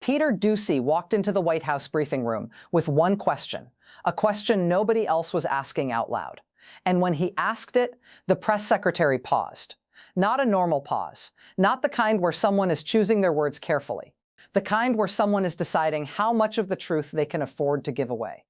Peter Doocy walked into the White House briefing room with one question, a question nobody else was asking out loud. And when he asked it, the press secretary paused. Not a normal pause, not the kind where someone is choosing their words carefully, the kind where someone is deciding how much of the truth they can afford to give away.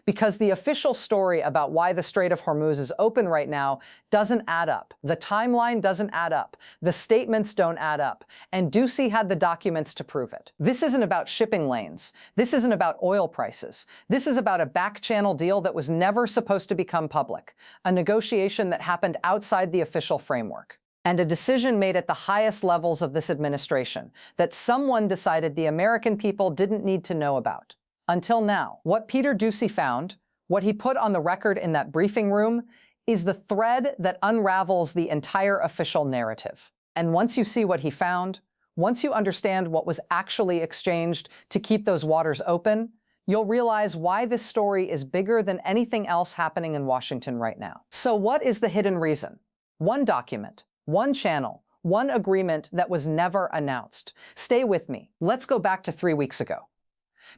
Because the official story about why the Strait of Hormuz is open right now doesn't add up. The timeline doesn't add up. The statements don't add up. And Doocy had the documents to prove it. This isn't about shipping lanes. This isn't about oil prices. This is about a back-channel deal that was never supposed to become public, a negotiation that happened outside the official framework, and a decision made at the highest levels of this administration that someone decided the American people didn't need to know about. Until now, what Peter Doocy found, what he put on the record in that briefing room, is the thread that unravels the entire official narrative. And once you see what he found, once you understand what was actually exchanged to keep those waters open, you'll realize why this story is bigger than anything else happening in Washington right now. So what is the hidden reason? One document, one channel, one agreement that was never announced. Stay with me. Let's go back to 3 weeks ago.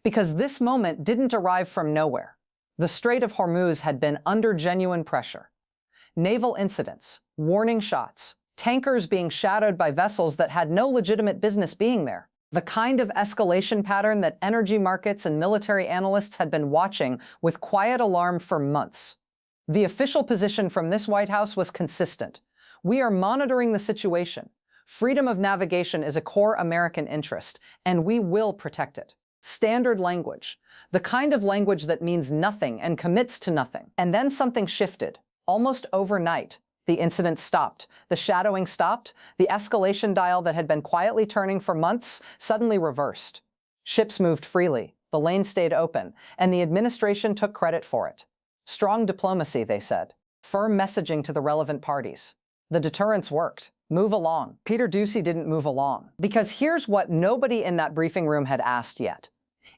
Because this moment didn't arrive from nowhere. The Strait of Hormuz had been under genuine pressure. Naval incidents, warning shots, tankers being shadowed by vessels that had no legitimate business being there. The kind of escalation pattern that energy markets and military analysts had been watching with quiet alarm for months. The official position from this White House was consistent. We are monitoring the situation. Freedom of navigation is a core American interest, and we will protect it. Standard language, the kind of language that means nothing and commits to nothing. And then something shifted, almost overnight. The incident stopped, the shadowing stopped, the escalation dial that had been quietly turning for months suddenly reversed. Ships moved freely, the lane stayed open, and the administration took credit for it. Strong diplomacy, they said. Firm messaging to the relevant parties. The deterrence worked. Move along. Peter Doocy didn't move along. Because here's what nobody in that briefing room had asked yet.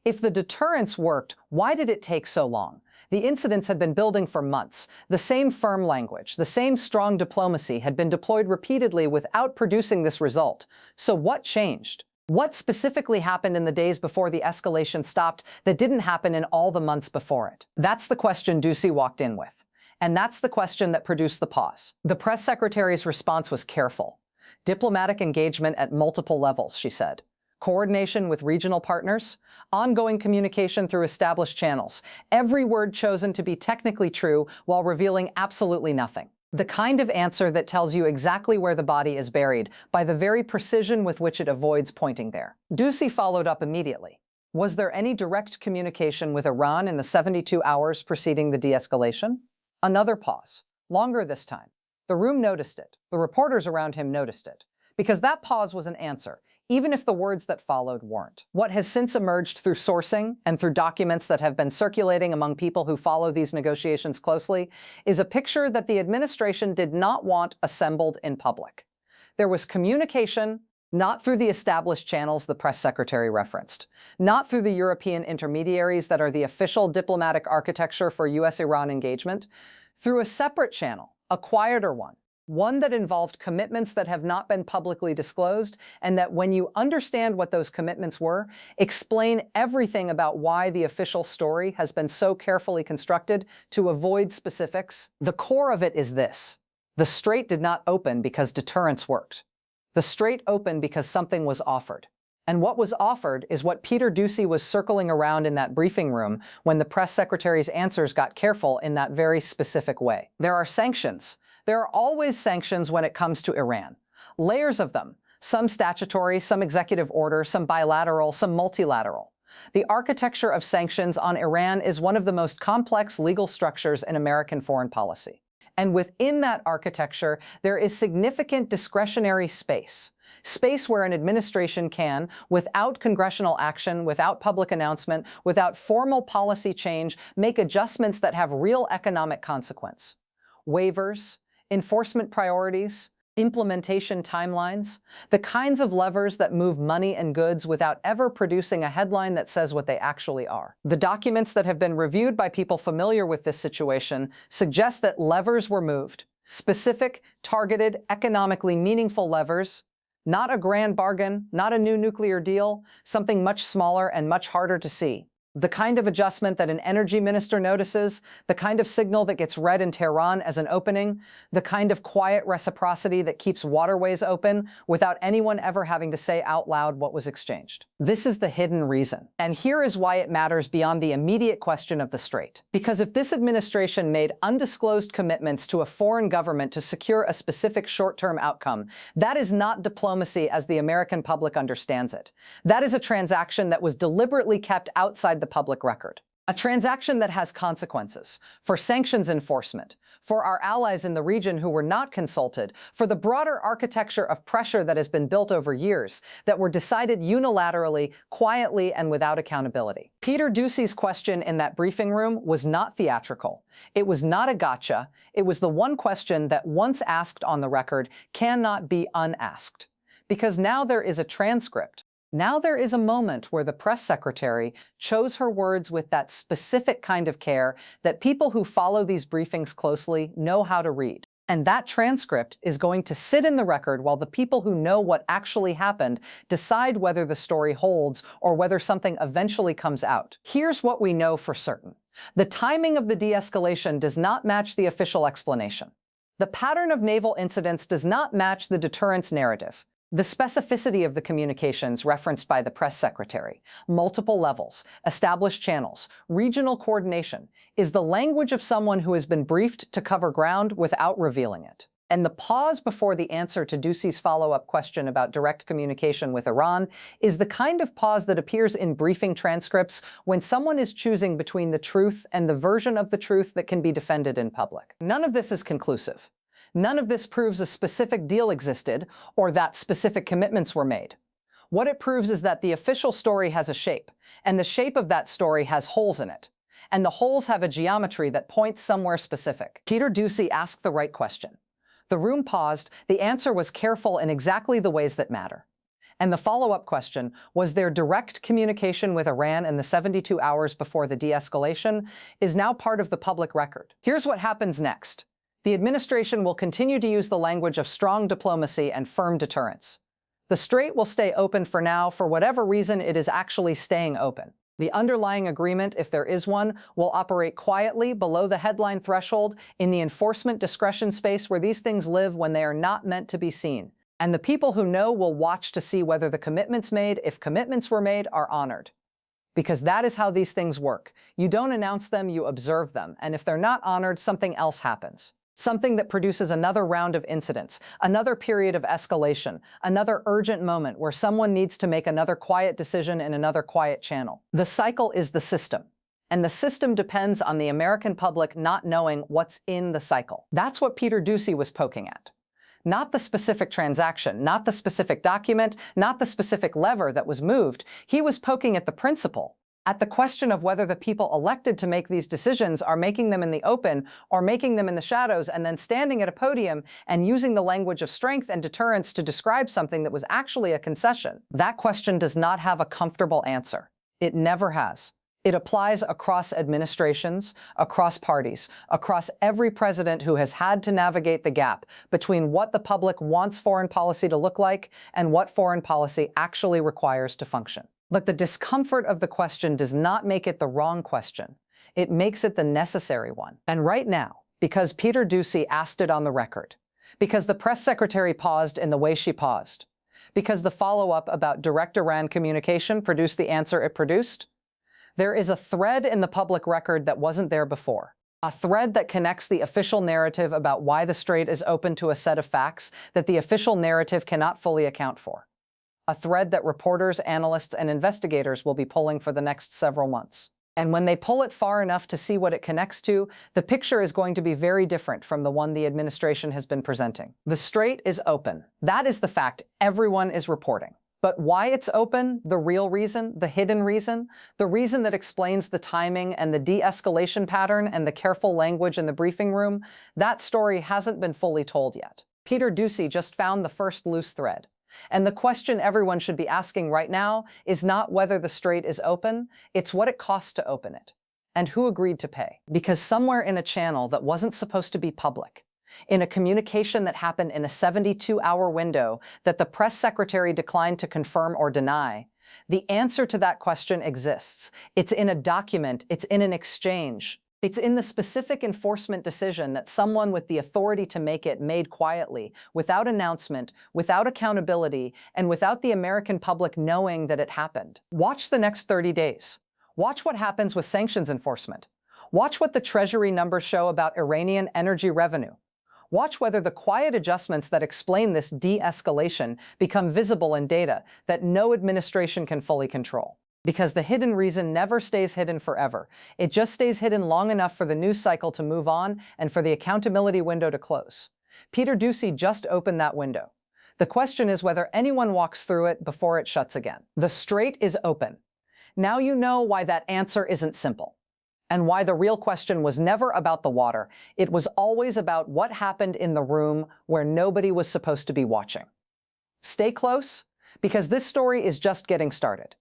If the deterrence worked, why did it take so long? The incidents had been building for months. The same firm language, the same strong diplomacy had been deployed repeatedly without producing this result. So what changed? What specifically happened in the days before the escalation stopped that didn't happen in all the months before it? That's the question Doocy walked in with. And that's the question that produced the pause. The press secretary's response was careful. Diplomatic engagement at multiple levels, she said. Coordination with regional partners, ongoing communication through established channels, every word chosen to be technically true while revealing absolutely nothing. The kind of answer that tells you exactly where the body is buried by the very precision with which it avoids pointing there. Doocy followed up immediately. Was there any direct communication with Iran in the 72 hours preceding the de-escalation? Another pause, longer this time. The room noticed it. The reporters around him noticed it. Because that pause was an answer, even if the words that followed weren't. What has since emerged through sourcing and through documents that have been circulating among people who follow these negotiations closely is a picture that the administration did not want assembled in public. There was communication, not through the established channels the press secretary referenced, not through the European intermediaries that are the official diplomatic architecture for U.S.-Iran engagement, through a separate channel, a quieter one that involved commitments that have not been publicly disclosed, and that when you understand what those commitments were, explain everything about why the official story has been so carefully constructed to avoid specifics. The core of it is this. The Strait did not open because deterrence worked. The Strait opened because something was offered. And what was offered is what Peter Doocy was circling around in that briefing room when the press secretary's answers got careful in that very specific way. There are sanctions. There are always sanctions when it comes to Iran. Layers of them. Some statutory, some executive order, some bilateral, some multilateral. The architecture of sanctions on Iran is one of the most complex legal structures in American foreign policy. And within that architecture, there is significant discretionary space. Space where an administration can, without congressional action, without public announcement, without formal policy change, make adjustments that have real economic consequence. Waivers, enforcement priorities, implementation timelines, the kinds of levers that move money and goods without ever producing a headline that says what they actually are. The documents that have been reviewed by people familiar with this situation suggest that levers were moved, specific, targeted, economically meaningful levers, Not a grand bargain, not a new nuclear deal, something much smaller and much harder to see. The kind of adjustment that an energy minister notices, the kind of signal that gets read in Tehran as an opening, the kind of quiet reciprocity that keeps waterways open without anyone ever having to say out loud what was exchanged. This is the hidden reason. And here is why it matters beyond the immediate question of the Strait. Because if this administration made undisclosed commitments to a foreign government to secure a specific short-term outcome, that is not diplomacy as the American public understands it. That is a transaction that was deliberately kept outside the public record. A transaction that has consequences for sanctions enforcement, for our allies in the region who were not consulted, for the broader architecture of pressure that has been built over years, that were decided unilaterally, quietly, and without accountability. Peter Doocy's question in that briefing room was not theatrical. It was not a gotcha. It was the one question that, once asked on the record, cannot be unasked. Because now there is a transcript. Now there is a moment where the press secretary chose her words with that specific kind of care that people who follow these briefings closely know how to read. And that transcript is going to sit in the record while the people who know what actually happened decide whether the story holds or whether something eventually comes out. Here's what we know for certain. The timing of the de-escalation does not match the official explanation. The pattern of naval incidents does not match the deterrence narrative. The specificity of the communications referenced by the press secretary, multiple levels, established channels, regional coordination, is the language of someone who has been briefed to cover ground without revealing it. And the pause before the answer to Doocy's follow-up question about direct communication with Iran is the kind of pause that appears in briefing transcripts when someone is choosing between the truth and the version of the truth that can be defended in public. None of this is conclusive. None of this proves a specific deal existed or that specific commitments were made. What it proves is that the official story has a shape, and the shape of that story has holes in it. And the holes have a geometry that points somewhere specific. Peter Doocy asked the right question. The room paused. The answer was careful in exactly the ways that matter. And the follow-up question, was there direct communication with Iran in the 72 hours before the de-escalation, is now part of the public record. Here's what happens next. The administration will continue to use the language of strong diplomacy and firm deterrence. The Strait will stay open for now for whatever reason it is actually staying open. The underlying agreement, if there is one, will operate quietly below the headline threshold in the enforcement discretion space where these things live when they are not meant to be seen. And the people who know will watch to see whether the commitments made, if commitments were made, are honored. Because that is how these things work. You don't announce them, you observe them. And if they're not honored, something else happens. Something that produces another round of incidents, another period of escalation, another urgent moment where someone needs to make another quiet decision in another quiet channel. The cycle is the system. And the system depends on the American public not knowing what's in the cycle. That's what Peter Doocy was poking at. Not the specific transaction, not the specific document, not the specific lever that was moved. He was poking at the principle. At the question of whether the people elected to make these decisions are making them in the open or making them in the shadows and then standing at a podium and using the language of strength and deterrence to describe something that was actually a concession. That question does not have a comfortable answer. It never has. It applies across administrations, across parties, across every president who has had to navigate the gap between what the public wants foreign policy to look like and what foreign policy actually requires to function. But the discomfort of the question does not make it the wrong question. It makes it the necessary one. And right now, because Peter Doocy asked it on the record, because the press secretary paused in the way she paused, because the follow-up about direct Iran communication produced the answer it produced, there is a thread in the public record that wasn't there before. A thread that connects the official narrative about why the Strait is open to a set of facts that the official narrative cannot fully account for. A thread that reporters, analysts, and investigators will be pulling for the next several months. And when they pull it far enough to see what it connects to, the picture is going to be very different from the one the administration has been presenting. The Strait is open. That is the fact everyone is reporting. But why it's open, the real reason, the hidden reason, the reason that explains the timing and the de-escalation pattern and the careful language in the briefing room, that story hasn't been fully told yet. Peter Doocy just found the first loose thread. And the question everyone should be asking right now is not whether the Strait is open, it's what it costs to open it, and who agreed to pay. Because somewhere in a channel that wasn't supposed to be public, in a communication that happened in a 72-hour window that the press secretary declined to confirm or deny? The answer to that question exists. It's in a document, it's in an exchange. It's in the specific enforcement decision that someone with the authority to make it made quietly, without announcement, without accountability, and without the American public knowing that it happened. Watch the next 30 days. Watch what happens with sanctions enforcement. Watch what the Treasury numbers show about Iranian energy revenue. Watch whether the quiet adjustments that explain this de-escalation become visible in data that no administration can fully control. Because the hidden reason never stays hidden forever. It just stays hidden long enough for the news cycle to move on and for the accountability window to close. Peter Doocy just opened that window. The question is whether anyone walks through it before it shuts again. The strait is open. Now you know why that answer isn't simple. And why the real question was never about the water. It was always about what happened in the room where nobody was supposed to be watching. Stay close, because this story is just getting started.